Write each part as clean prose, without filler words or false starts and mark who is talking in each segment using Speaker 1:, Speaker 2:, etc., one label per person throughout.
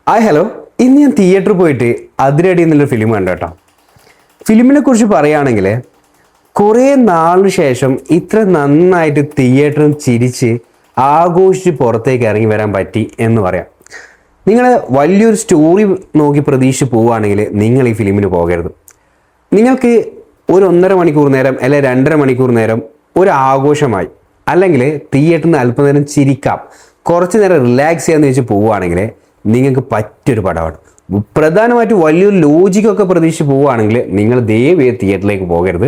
Speaker 1: Hello. ഇന്ന് ഞാൻ തിയേറ്ററിൽ പോയിട്ട് അതിരടി എന്നുള്ളൊരു ഫിലിം കണ്ടു കേട്ടോ. ഫിലിമിനെ കുറിച്ച് പറയുകയാണെങ്കിൽ കുറേ നാളിന് ശേഷം ഇത്ര നന്നായിട്ട് തിയേറ്ററും ചിരിച്ച് ആഘോഷിച്ച് പുറത്തേക്ക് ഇറങ്ങി വരാൻ പറ്റി എന്ന് പറയാം. നിങ്ങൾ വലിയൊരു സ്റ്റോറി നോക്കി പ്രതീക്ഷിച്ച് പോവുകയാണെങ്കിൽ നിങ്ങൾ ഈ ഫിലിമിന് പോകരുത്. നിങ്ങൾക്ക് ഒരു 1.5 മണിക്കൂർ നേരം അല്ലെങ്കിൽ 2.5 മണിക്കൂർ നേരം ഒരു ആഘോഷമായി, അല്ലെങ്കിൽ തിയേറ്ററിൽ നിന്ന് അല്പനേരം ചിരിക്കാം, കുറച്ച് നേരം റിലാക്സ് ചെയ്യാന്ന് വെച്ച് പോവുകയാണെങ്കിൽ നിങ്ങൾക്ക് പറ്റിയൊരു പടമാണ്. പ്രധാനമായിട്ടും വലിയൊരു ലോജിക്കൊക്കെ പ്രതീക്ഷിച്ച് പോവുകയാണെങ്കിൽ നിങ്ങൾ ദയവേത് തിയേറ്ററിലേക്ക് പോകരുത്.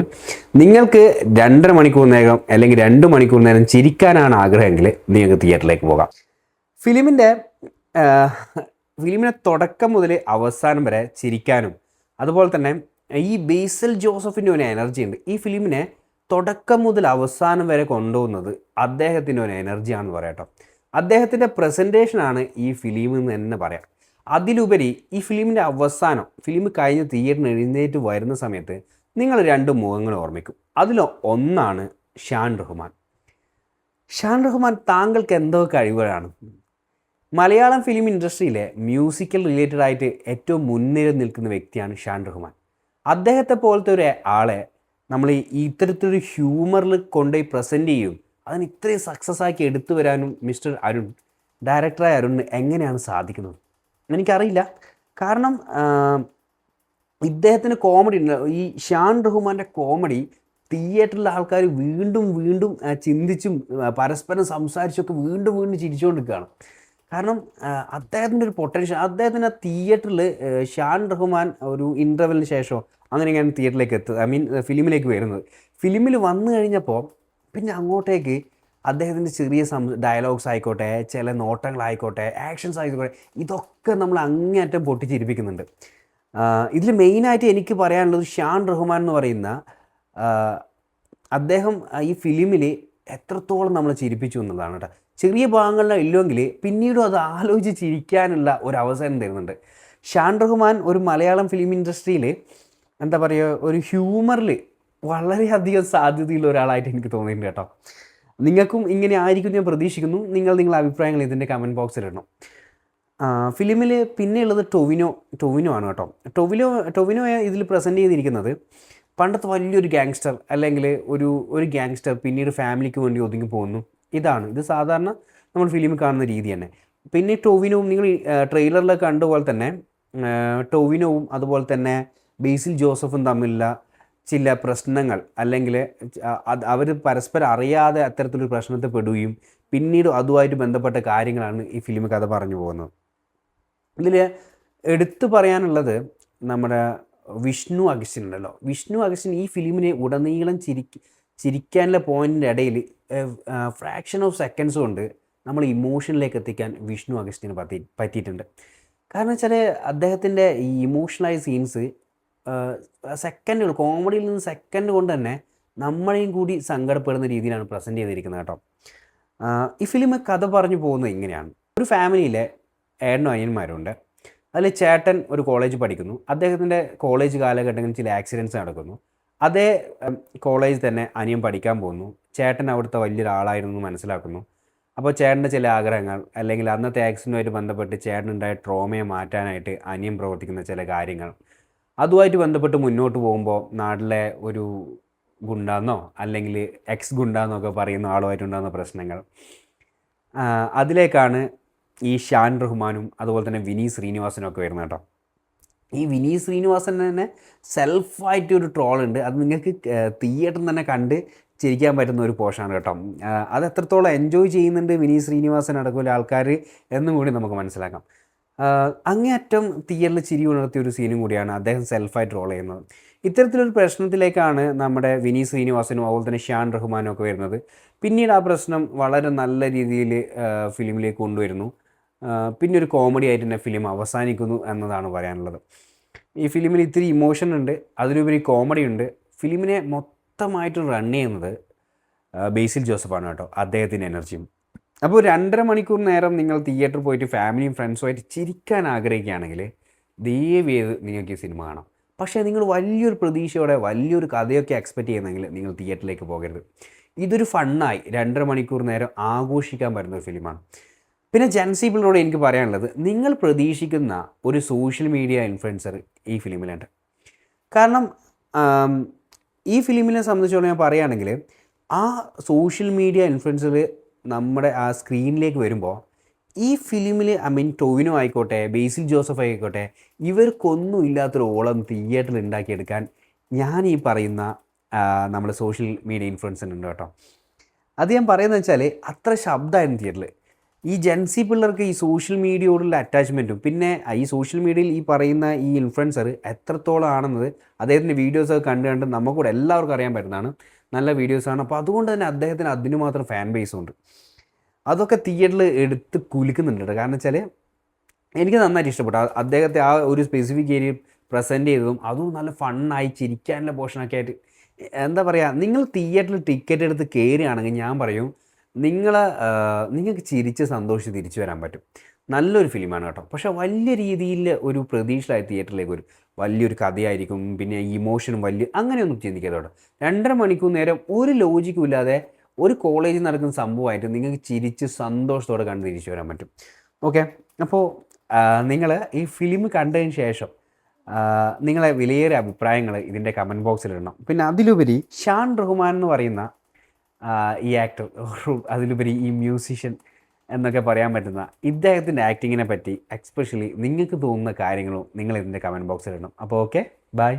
Speaker 1: നിങ്ങൾക്ക് 2.5 മണിക്കൂർ നേരം അല്ലെങ്കിൽ 2 മണിക്കൂർ നേരം ചിരിക്കാനാണ് ആഗ്രഹമെങ്കിൽ നിങ്ങൾക്ക് തിയേറ്ററിലേക്ക് പോകാം. ഫിലിമിൻ്റെ ഫിലിമിനെ തുടക്കം മുതൽ അവസാനം വരെ ചിരിക്കാനും, അതുപോലെ തന്നെ ഈ ബേസിൽ ജോസഫിൻ്റെ ഒരു എനർജി ഉണ്ട്. ഈ ഫിലിമിനെ തുടക്കം മുതൽ അവസാനം വരെ കൊണ്ടുപോകുന്നത് അദ്ദേഹത്തിൻ്റെ ഒരു എനർജിയാണെന്ന് പറയാം കേട്ടോ. അദ്ദേഹത്തിൻ്റെ പ്രസൻറ്റേഷനാണ് ഈ ഫിലിം എന്ന് തന്നെ പറയാം. അതിലുപരി ഈ ഫിലിമിൻ്റെ അവസാനം, ഫിലിം കഴിഞ്ഞ് തിയേറ്ററിന് എഴുന്നേറ്റ് വരുന്ന സമയത്ത് നിങ്ങൾ 2 മുഖങ്ങൾ ഓർമ്മിക്കും. ഒന്നാണ് ഷാൻ റഹ്മാൻ. ഷാൻ റഹ്മാൻ, താങ്കൾക്ക് എന്തോ കഴിവുകളാണ്. മലയാളം ഫിലിം ഇൻഡസ്ട്രിയിലെ മ്യൂസിക്കൽ റിലേറ്റഡ് ആയിട്ട് ഏറ്റവും മുൻനിരയിൽ നിൽക്കുന്ന വ്യക്തിയാണ് ഷാൻ റഹ്മാൻ. അദ്ദേഹത്തെ പോലത്തെ ഒരു ആളെ നമ്മൾ ഇത്തരത്തിലൊരു ഹ്യൂമറിൽ കൊണ്ടുപോയി പ്രസൻറ്റ് ചെയ്യും, അതിന് ഇത്രയും സക്സസ് ആക്കി എടുത്തു വരാനും മിസ്റ്റർ അരുൺ, ഡയറക്ടറായ അരുണിന് എങ്ങനെയാണ് സാധിക്കുന്നത് എനിക്കറിയില്ല. കാരണം ഇദ്ദേഹത്തിന് കോമഡി, ഈ ഷാൻ റഹ്മാൻ്റെ കോമഡി തിയേറ്ററിലെ ആൾക്കാർ വീണ്ടും വീണ്ടും ചിന്തിച്ചും പരസ്പരം സംസാരിച്ചൊക്കെ വീണ്ടും വീണ്ടും ചിരിച്ചുകൊണ്ടിരിക്കുകയാണ്. കാരണം അദ്ദേഹത്തിൻ്റെ ഒരു പൊട്ടൻഷ്യൽ, അദ്ദേഹത്തിന് തിയേറ്ററിൽ ഷാൻ റഹ്മാൻ ഒരു ഇൻ്റർവെലിന് ശേഷം അങ്ങനെയാണ് തിയേറ്ററിലേക്ക് എത്തുന്നത്, ഫിലിമിലേക്ക് വരുന്നത്. ഫിലിമിൽ വന്നു കഴിഞ്ഞപ്പോൾ പിന്നെ അങ്ങോട്ടേക്ക് അദ്ദേഹത്തിൻ്റെ ചെറിയ ഡയലോഗ്സ് ആയിക്കോട്ടെ, ചില നോട്ടങ്ങളായിക്കോട്ടെ, ആക്ഷൻസ് ആയിക്കോട്ടെ, ഇതൊക്കെ നമ്മൾ അങ്ങേയറ്റം പൊട്ടിച്ചിരിപ്പിക്കുന്നുണ്ട്. ഇതിൽ മെയിനായിട്ട് എനിക്ക് പറയാനുള്ളത് ഷാൻ റഹ്മാൻ എന്ന് പറയുന്ന അദ്ദേഹം ഈ ഫിലിമിൽ എത്രത്തോളം നമ്മളെ ചിരിപ്പിച്ചു എന്നുള്ളതാണ് കേട്ടോ. ചെറിയ ഭാഗങ്ങളിലും ഇല്ലെങ്കിൽ പിന്നീടും അത് ആലോചിച്ച് ചിരിക്കാനുള്ള ഒരു അവസരം തരുന്നുണ്ട്. ഷാൻ റഹ്മാൻ ഒരു മലയാളം ഫിലിം ഇൻഡസ്ട്രിയിൽ എന്താ പറയുക, ഒരു ഹ്യൂമറിൽ വളരെയധികം സാധ്യതയുള്ള ഒരാളായിട്ട് എനിക്ക് തോന്നിയിട്ടുണ്ട് കേട്ടോ. നിങ്ങൾക്കും ഇങ്ങനെ ആയിരിക്കും ഞാൻ പ്രതീക്ഷിക്കുന്നു. നിങ്ങളുടെ അഭിപ്രായങ്ങൾ ഇതിൻ്റെ കമൻറ്റ് ബോക്സിൽ ഇടണം. ഫിലിമിൽ പിന്നെയുള്ളത് ടൊവിനോ ആണ് കേട്ടോ. ടൊവിനോ ഇതിൽ പ്രസൻറ്റ് ചെയ്തിരിക്കുന്നത് പണ്ടത്തെ വലിയൊരു ഗാങ്സ്റ്റർ, അല്ലെങ്കിൽ ഒരു ഗാങ്സ്റ്റർ പിന്നീട് ഫാമിലിക്ക് വേണ്ടി ഒതുങ്ങി പോകുന്നു. ഇത് സാധാരണ നമ്മൾ ഫിലിമിൽ കാണുന്ന രീതി തന്നെ. പിന്നെ ടൊവിനോവും നിങ്ങൾ ട്രെയിലറിൽ കണ്ടുപോലെ തന്നെ ടൊവിനോവും അതുപോലെ തന്നെ ബേസിൽ ജോസഫും തമ്മിലുള്ള ചില പ്രശ്നങ്ങൾ, അല്ലെങ്കിൽ അവർ പരസ്പരം അറിയാതെ അത്തരത്തിലൊരു പ്രശ്നത്തിൽ പെടുകയും പിന്നീട് അതുമായിട്ട് ബന്ധപ്പെട്ട കാര്യങ്ങളാണ് ഈ ഫിലിം കഥ പറഞ്ഞു പോകുന്നത്. ഇതിൽ എടുത്തു പറയാനുള്ളത് നമ്മുടെ വിഷ്ണു അഗസ്റ്റിൻ ഉണ്ടല്ലോ. വിഷ്ണു അഗസ്റ്റിൻ ഈ ഫിലിമിനെ ഉടനീളം ചിരിക്കാനുള്ള പോയിൻറ്റിൻ്റെ ഇടയിൽ ഫ്രാക്ഷൻ ഓഫ് സെക്കൻഡ്സ് കൊണ്ട് നമ്മൾ ഇമോഷനിലേക്ക് എത്തിക്കാൻ വിഷ്ണു അഗസ്റ്റിന് പറ്റിയിട്ടുണ്ട്. കാരണം വെച്ചാൽ അദ്ദേഹത്തിൻ്റെ ഈ ഇമോഷണലായ സീൻസ് സെക്കൻഡുകൾ, കോമഡിയിൽ നിന്ന് സെക്കൻഡ് കൊണ്ട് തന്നെ നമ്മളെയും കൂടി സങ്കടപ്പെടുന്ന രീതിയിലാണ് പ്രസൻറ്റ് ചെയ്തിരിക്കുന്നത് കേട്ടോ. ഈ ഫിലിം കഥ പറഞ്ഞു പോകുന്നത് ഇങ്ങനെയാണ്. ഒരു ഫാമിലിയിലെ ഏട്ടനും അനിയന്മാരുണ്ട്. അതിൽ ചേട്ടൻ ഒരു കോളേജ് പഠിക്കുന്നു. അദ്ദേഹത്തിൻ്റെ കോളേജ് കാലഘട്ടങ്ങളിൽ ചില ആക്സിഡൻറ്റ്സ് നടക്കുന്നു. അതേ കോളേജ് തന്നെ അനിയൻ പഠിക്കാൻ പോകുന്നു. ചേട്ടൻ അവിടുത്തെ വലിയൊരാളായിരുന്നു മനസ്സിലാക്കുന്നു. അപ്പോൾ ചേട്ടൻ്റെ ചില ആഗ്രഹങ്ങൾ, അല്ലെങ്കിൽ അന്നത്തെ ആക്സിഡൻറ്റുമായിട്ട് ബന്ധപ്പെട്ട് ചേട്ടനുണ്ടായ ട്രോമയെ മാറ്റാനായിട്ട് അനിയൻ പ്രവർത്തിക്കുന്ന ചില കാര്യങ്ങൾ, അതുമായിട്ട് ബന്ധപ്പെട്ട് മുന്നോട്ട് പോകുമ്പോൾ നാട്ടിലെ ഒരു ഗുണ്ടാന്നോ അല്ലെങ്കിൽ എക്സ് ഗുണ്ടാന്നോ ഒക്കെ പറയുന്ന ആളുമായിട്ടുണ്ടാകുന്ന പ്രശ്നങ്ങൾ, അതിലേക്കാണ് ഈ ഷാൻ റഹ്മാനും അതുപോലെ തന്നെ വിനീത് ശ്രീനിവാസനും ഒക്കെ വരുന്നത് കേട്ടോ. ഈ വിനീത് ശ്രീനിവാസൻ തന്നെ സെൽഫായിട്ടൊരു ട്രോളുണ്ട്. അത് നിങ്ങൾക്ക് തിയേറ്ററിൽ തന്നെ കണ്ട് ചിരിക്കാൻ പറ്റുന്ന ഒരു പോർഷനാണ് കേട്ടോ. അത് എത്രത്തോളം എൻജോയ് ചെയ്യുന്നുണ്ട് വിനീത് ശ്രീനിവാസൻ അടക്കമുള്ള ആൾക്കാർ എന്നും കൂടി നമുക്ക് മനസ്സിലാക്കാം. അങ്ങേയറ്റം തിയേറ്ററിൽ ചിരി ഉണർത്തിയ ഒരു സീനും കൂടിയാണ് അദ്ദേഹം സെൽഫായിട്ട് റോൾ ചെയ്യുന്നത്. ഇത്തരത്തിലൊരു പ്രശ്നത്തിലേക്കാണ് നമ്മുടെ വിനീത് ശ്രീനിവാസനും അതുപോലെ തന്നെ ഷാൻ റഹ്മാനും ഒക്കെ വരുന്നത്. പിന്നീട് ആ പ്രശ്നം വളരെ നല്ല രീതിയിൽ ഫിലിമിലേക്ക് കൊണ്ടുവരുന്നു. പിന്നെ ഒരു കോമഡി ആയിട്ട് തന്നെ ഫിലിം അവസാനിക്കുന്നു എന്നതാണ് പറയാനുള്ളത്. ഈ ഫിലിമിൽ ഇത്തിരി ഇമോഷൻ ഉണ്ട്, അതിലുപരി കോമഡി ഉണ്ട്. ഫിലിമിനെ മൊത്തമായിട്ട് റൺ ചെയ്യുന്നത് ബേസിൽ ജോസഫാണ് കേട്ടോ, അദ്ദേഹത്തിൻ്റെ എനർജിയും. അപ്പോൾ 2.5 മണിക്കൂർ നേരം നിങ്ങൾ തിയേറ്ററിൽ പോയിട്ട് ഫാമിലിയും ഫ്രണ്ട്സുമായിട്ട് ചിരിക്കാൻ ആഗ്രഹിക്കുകയാണെങ്കിൽ ദയവേത് നിങ്ങൾക്ക് ഈ സിനിമ കാണാം. പക്ഷേ നിങ്ങൾ വലിയൊരു പ്രതീക്ഷയോടെ വലിയൊരു കഥയൊക്കെ എക്സ്പെക്റ്റ് ചെയ്യുന്നെങ്കിൽ നിങ്ങൾ തിയേറ്ററിലേക്ക് പോകരുത്. ഇതൊരു ഫണ്ണായി 2.5 മണിക്കൂർ നേരം ആഘോഷിക്കാൻ പറ്റുന്ന ഒരു ഫിലിമാണ്. പിന്നെ ജെൻസി പിള്ളേരോട് എനിക്ക് പറയാനുള്ളത്, നിങ്ങൾ പ്രതീക്ഷിക്കുന്ന ഒരു സോഷ്യൽ മീഡിയ ഇൻഫ്ലുവൻസർ ഈ ഫിലിമിലുണ്ട്. കാരണം ഈ ഫിലിമിനെ സംബന്ധിച്ചോളം ഞാൻ പറയുകയാണെങ്കിൽ, ആ സോഷ്യൽ മീഡിയ ഇൻഫ്ലുവൻസർ നമ്മുടെ ആ സ്ക്രീനിലേക്ക് വരുമ്പോൾ ഈ ഫിലിമിൽ ടൊവിനോ ആയിക്കോട്ടെ, ബേസിൽ ജോസഫ് ആയിക്കോട്ടെ, ഇവർക്കൊന്നും ഇല്ലാത്തൊരു ഓളം തിയേറ്ററിൽ ഉണ്ടാക്കിയെടുക്കാൻ ഞാൻ ഈ പറയുന്ന നമ്മുടെ സോഷ്യൽ മീഡിയ ഇൻഫ്ലുവൻസർ ഉണ്ട് കേട്ടോ. അത് ഞാൻ പറയുന്നത് വെച്ചാൽ അത്ര ശബ്ദമായിരുന്നു തിയേറ്ററിൽ. ഈ ജെൻസി പിള്ളേർക്ക് ഈ സോഷ്യൽ മീഡിയയോടുള്ള അറ്റാച്ച്മെൻറ്റും, പിന്നെ ഈ സോഷ്യൽ മീഡിയയിൽ ഈ പറയുന്ന ഈ ഇൻഫ്ലുവൻസർ എത്രത്തോളം ആണെന്നത് അദ്ദേഹത്തിൻ്റെ വീഡിയോസൊക്കെ കണ്ട് നമുക്കൂടെ എല്ലാവർക്കും അറിയാൻ പറ്റുന്നതാണ്. നല്ല വീഡിയോസാണ്. അപ്പോൾ അതുകൊണ്ട് തന്നെ അദ്ദേഹത്തിന് അതിന് മാത്രം ഫാൻ ബേസും ഉണ്ട്. അതൊക്കെ തിയേറ്ററിൽ എടുത്ത് കുലുക്കുന്നുണ്ട്. കാരണം വെച്ചാൽ എനിക്ക് നന്നായിട്ട് ഇഷ്ടപ്പെട്ടു അദ്ദേഹത്തെ ആ ഒരു സ്പെസിഫിക് ഏരിയ പ്രസൻറ്റ് ചെയ്തതും, അതും നല്ല ഫണ്ണായി ചിരിക്കാനുള്ള പോർഷനൊക്കെ ആയിട്ട്. എന്താ പറയുക, നിങ്ങൾ തിയേറ്ററിൽ ടിക്കറ്റ് എടുത്ത് കയറുകയാണെങ്കിൽ ഞാൻ പറയും നിങ്ങൾക്ക് ചിരിച്ച് സന്തോഷിച്ച് തിരിച്ചു വരാൻ പറ്റും. നല്ലൊരു ഫിലിമാണ് കേട്ടോ. പക്ഷേ വലിയ രീതിയിൽ ഒരു പ്രതീക്ഷയായി തിയേറ്ററിലേക്ക് വരും. വലിയൊരു കഥയായിരിക്കും, പിന്നെ ഇമോഷനും അങ്ങനെയൊന്നും ചിന്തിക്കാതെ കേട്ടോ. 2.5 മണിക്കൂർ നേരം ഒരു ലോജിക്കും ഇല്ലാതെ ഒരു കോളേജിൽ നടക്കുന്ന സംഭവമായിട്ട് നിങ്ങൾക്ക് ചിരിച്ച് സന്തോഷത്തോടെ കണ്ട് തിരിച്ചു വരാൻ പറ്റും. ഓക്കെ, അപ്പോൾ നിങ്ങൾ ഈ ഫിലിം കണ്ടതിന് ശേഷം നിങ്ങളെ വിലയേറിയ അഭിപ്രായങ്ങൾ ഇതിൻ്റെ കമൻറ്റ് ബോക്സിൽ ഇടണം. പിന്നെ അതിലുപരി ഷാൻ റഹ്മാൻ എന്ന് പറയുന്ന ഈ ആക്ടർ, അതിലുപരി ഈ മ്യൂസിഷ്യൻ എന്നൊക്കെ പറയാൻ പറ്റുന്ന ഇദ്ദേഹത്തിൻ്റെ ആക്ടിങ്ങിനെ പറ്റി എക്സ്പെഷ്യലി നിങ്ങൾക്ക് തോന്നുന്ന കാര്യങ്ങളും നിങ്ങൾ ഇതിൻ്റെ കമൻറ്റ് ബോക്സിൽ ഇടണം. അപ്പോൾ ഓക്കെ, ബൈ.